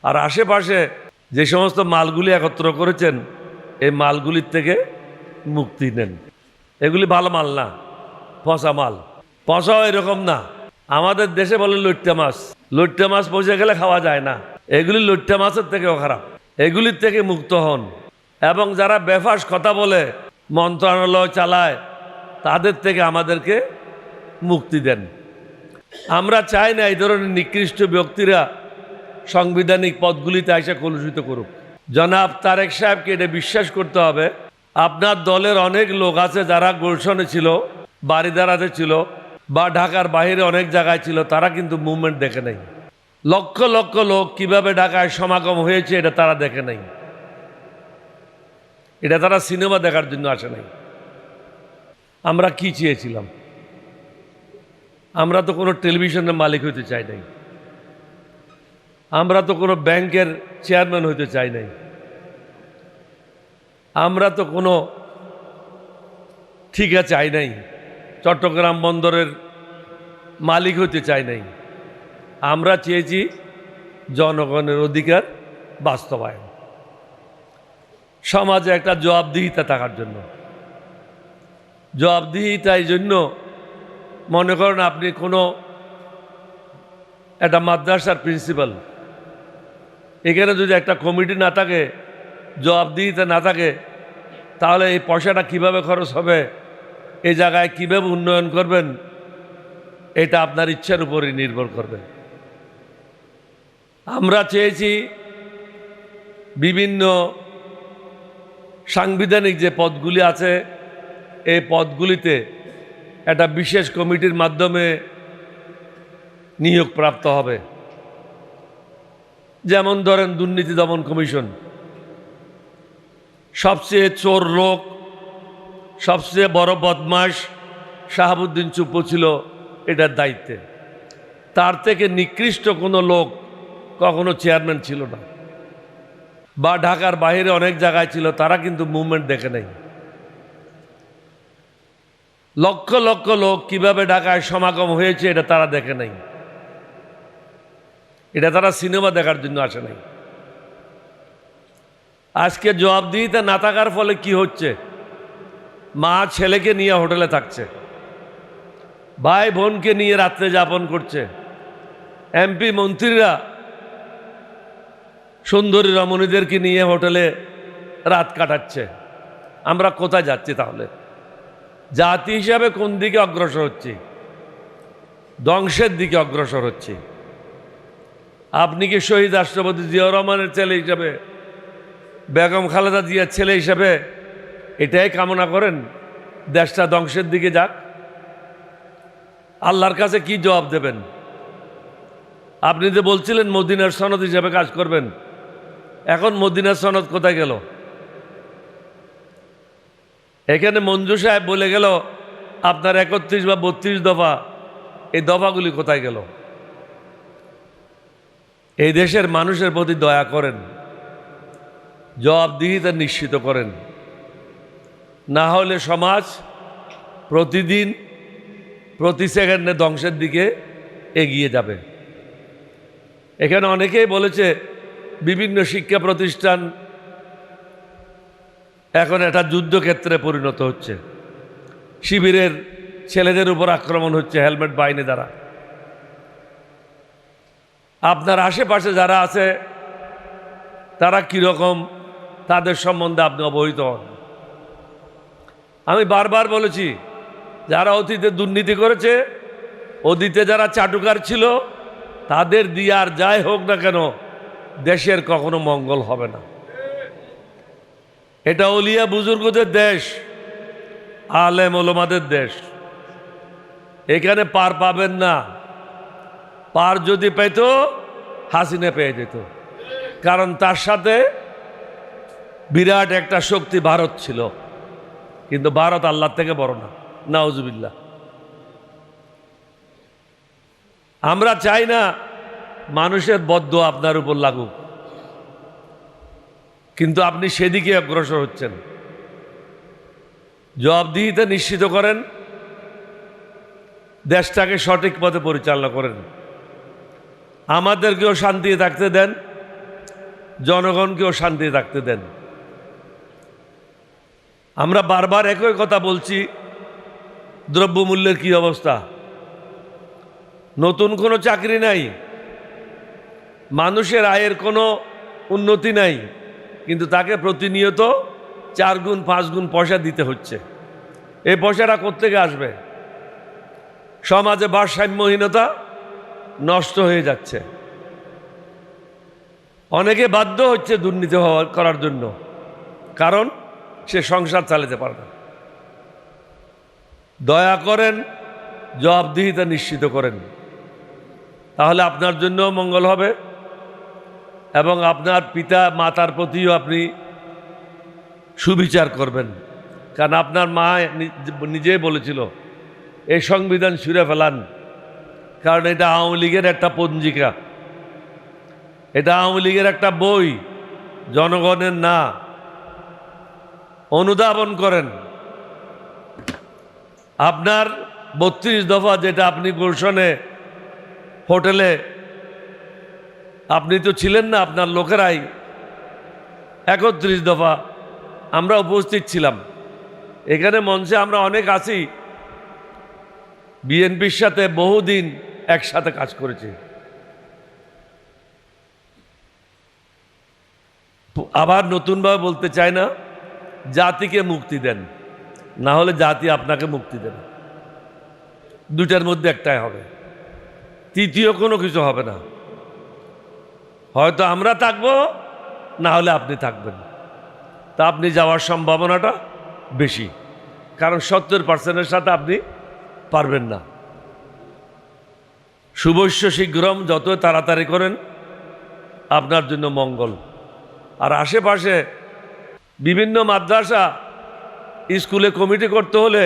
আর আশেপাশে যে সমস্ত মালগুলি একত্র করেছেন এই মালগুলির থেকে মুক্তি নেন। এগুলি ভালো মাল না, পচা মাল। পচাও এরকম না, আমাদের দেশে বলে লইট্টা মাছ। লইট্টা মাছ পচে গেলে খাওয়া যায় না, এগুলি লইট্টা মাছের থেকেও খারাপ। এগুলির থেকে মুক্ত হন। এবং যারা বেফাস কথা বলে, মন্ত্রণালয় চালায়, তাদের থেকে আমাদেরকে মুক্তি দেন। আমরা চাই না এই ধরনের নিকৃষ্ট ব্যক্তিরা সাংবিধানিক পদগুলিতে এসে কলুষিত করুক। জনাব তারেক সাহেবকে এটা বিশ্বাস করতে হবে, আপনার দলের অনেক লোক আছে যারা গুলশনে ছিল, বারিধারাতে ছিল, বা ঢাকার বাইরে অনেক জায়গায় ছিল, তারা কিন্তু মুভমেন্ট দেখে নাই। লক্ষ লক্ষ লোক কিভাবে ঢাকায় সমাগম হয়েছে এটা তারা দেখে নাই। এটা তারা সিনেমা দেখার জন্য আসে নাই। আমরা কি চেয়েছিলাম? আমরা তো কোনো টেলিভিশনের মালিক হইতে চাই নাই, আমরা তো কোনো ব্যাংকের চেয়ারম্যান হইতে চাই নাই, আমরা তো কোনো ঠিকা চাই নাই, চট্টগ্রাম বন্দরের মালিক হইতে চাই নাই। আমরা চেয়েছি জনগণের অধিকার বাস্তবায়ন, সমাজে একটা জবাবদিহিতা থাকার জন্য। জবাবদিহিতা এই জন্য, মনে করেন আপনি কোনো একটা মাদ্রাসার প্রিন্সিপাল, এখানে যদি একটা কমিটি না থাকে, জবাবদিহিতা না থাকে, তাহলে এই পয়সাটা কিভাবে খরচ হবে, এই জায়গায় কিভাবে উন্নয়ন করবেন, এটা আপনার ইচ্ছার উপরই নির্ভর করবে। আমরা চেয়েছি বিভিন্ন সাংবিধানিক যে পদগুলি আছে এই পদগুলিতে একটা বিশেষ কমিটির মাধ্যমে নিয়োগ প্রাপ্ত হবে। যেমন ধরেন দুর্নীতি দমন কমিশন, সবচেয়ে চোর লোক, সবচেয়ে বড় বদমাশ শাহাবুদ্দিন চুপ্পু ছিল এটার দায়িত্বে। তার থেকে নিকৃষ্ট কোনো লোক কখনো চেয়ারম্যান ছিল না, বা ঢাকার বাইরে অনেক জায়গায় ছিল, তারা কিন্তু মুভমেন্ট দেখে নাই। লক্ষ লক্ষ লোক কিভাবে ঢাকায় সমাগম হয়েছে এটা তারা দেখে নাই, এটা তারা সিনেমা দেখার জন্য আসে নাই। আজকে জবাবদিহিতা না থাকার ফলে কি হচ্ছে? মা ছেলেকে নিয়ে হোটেলে থাকছে, ভাই বোনকে নিয়ে রাত্রে যাপন করছে, এমপি মন্ত্রীরা সুন্দরী রমণীদেরকে নিয়ে হোটেলে রাত কাটাচ্ছে। আমরা কোথায় যাচ্ছি তাহলে? জাতি হিসাবে কোন দিকে অগ্রসর হচ্ছি? ধ্বংসের দিকে অগ্রসর হচ্ছি। আপনি কি শহীদ রাষ্ট্রপতি জিয়াউর রহমানের ছেলে হিসাবে, বেগম খালেদা জিয়ার ছেলে হিসাবে এটাই কামনা করেন দেশটা ধ্বংসের দিকে যাক? আল্লাহর কাছে কি জবাব দেবেন? আপনি যে বলছিলেন মদিনার সনদ হিসাবে কাজ করবেন, এখন মদিনার সনদ কোথায় গেল? এখানে মঞ্জু সাহেব বলে গেল আপনার 31 বা 32 দফা, এই দফাগুলি কোথায় গেল? এই দেশের মানুষের প্রতি দয়া করেন, জবাবদিহিতা নিশ্চিত করেন, না হলে সমাজ প্রতিদিন প্রতি সেকেন্ডে ধ্বংসের দিকে এগিয়ে যাবে। এখানে অনেকেই বলেছে বিভিন্ন শিক্ষা প্রতিষ্ঠান এখন একটা যুদ্ধক্ষেত্রে পরিণত হচ্ছে, শিবিরের ছেলেদের উপর আক্রমণ হচ্ছে হেলমেট বাহিনী দ্বারা। আপনার আশেপাশে যারা আছে তারা কীরকম, তাদের সম্বন্ধে আপনি অবহিত হন। আমি বারবার বলেছি, যারা অতীতে দুর্নীতি করেছে, অতীতে যারা চাটুকার ছিল, তাদের দিয়ে আর যাই হোক না কেন দেশের কখনো মঙ্গল হবে না। এটা ওলিয়া বুজুর্গদের দেশ, আলেম ওলামাদের দেশ। এখানে পার পাবেন না। পার যদি পেত হাসিনা পেয়ে যেত, কারণ তার সাথে বিরাট একটা শক্তি ভারত ছিল, কিন্তু ভারত আল্লাহর থেকে বড় না, নাউজুবিল্লাহ। আমরা চাই না মানুষের বদ্দোয়া আপনার উপর লাগুক, কিন্তু আপনি সেদিকে অগ্রসর হচ্ছেন। জবাবদিহিতা নিশ্চিত করেন, দেশটাকে সঠিক পথে পরিচালনা করেন, আমাদেরকেও শান্তিতে থাকতে দেন, জনগণকেও শান্তি রাখতে দেন। আমরা বারবার একই কথা বলছি, দ্রব্যমূল্যের কি অবস্থা। নতুন কোনো চাকরি নাই, মানুষের আয়ের কোনো উন্নতি নাই, কিন্তু তাকে প্রতিনিয়ত 4 গুণ 5 গুণ পয়সা দিতে হচ্ছে। এই পয়সাটা কোত্থেকে আসবে? সমাজে ভারসাম্যহীনতা নষ্ট হয়ে যাচ্ছে, অনেকে বাধ্য হচ্ছে দুর্নীতি করার জন্য, কারণ সে সংসার চালাতে পারে না। দয়া করেন, জবাবদিহিতা নিশ্চিত করেন, তাহলে আপনার জন্য মঙ্গল হবে এবং আপনার পিতা মাতার প্রতিও আপনি সুবিচার করবেন। কারণ আপনার মা নিজেই বলেছিল এই সংবিধান ছুঁড়ে ফেলান, কারণ এটা আওয়ামী লীগের একটা পঞ্জিকা, এটা আওয়ামী লীগের একটা বই, জনগণের না। অনুধাবন করেন। আপনার 32 দফা, যেটা আপনি গুলশনে হোটেলে, আপনি তো ছিলেন না, আপনার লোকেরাই 31 দফা, আমরা উপস্থিত ছিলাম এখানে মঞ্চে, আমরা অনেক আছি, বিএনপির সাথে বহুদিন একসাথে কাজ করেছি। আবার নতুনভাবে বলতে চাই না, জাতিকে মুক্তি দেন, না হলে জাতি আপনাকে মুক্তি দেবে। দুটার মধ্যে একটাই হবে, তৃতীয় কোনো কিছু হবে না। হয়তো আমরা থাকবো, না হলে আপনি থাকবেন। তা আপনি যাওয়ার সম্ভাবনাটা বেশি, কারণ 70%-এর সাথে আপনি পারবেন না। শুভস্য শীঘ্রম, যত তাড়াতাড়ি করেন আপনার জন্য মঙ্গল। আর আশেপাশে বিভিন্ন মাদ্রাসা স্কুলে কমিটি করতে হলে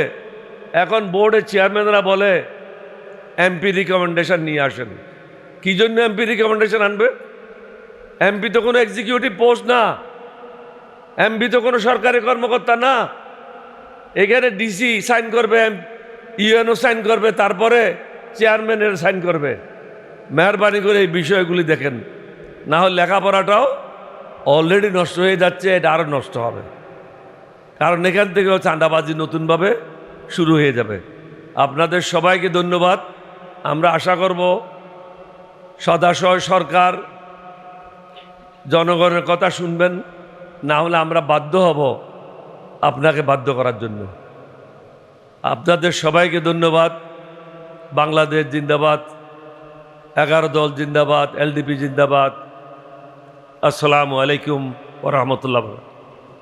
এখন বোর্ডের চেয়ারম্যানরা বলে এমপি রিকমেন্ডেশন নিয়ে আসেন। কি জন্য এমপি রিকমেন্ডেশন আনবে? এমপি তো কোনো এক্সিকিউটিভ পোস্ট না, এমপি তো কোনো সরকারি কর্মকর্তা না। এখানে ডিসি সাইন করবে, ইউএনও সাইন করবে, তারপরে চেয়ারম্যানের সাইন করবে। মেহরবানি করে এই বিষয়গুলি দেখেন, না হলে লেখাপড়াটাও অলরেডি নষ্ট হয়ে যাচ্ছে, এটা আরও নষ্ট হবে। কারণ এখান থেকেও চাঁদাবাজি নতুনভাবে শুরু হয়ে যাবে। আপনাদের সবাইকে ধন্যবাদ। আমরা আশা করব সদাশয় সরকার জনগণের কথা শুনবেন, না হলে আমরা বাধ্য হব আপনাকে বাধ্য করার জন্য। আপনাদের সবাইকে ধন্যবাদ। বাংলাদেশ জিন্দাবাদ, 11 দল জিন্দাবাদ, এলডিপি জিন্দাবাদ। আসসালামু আলাইকুম ওয়া রাহমাতুল্লাহ।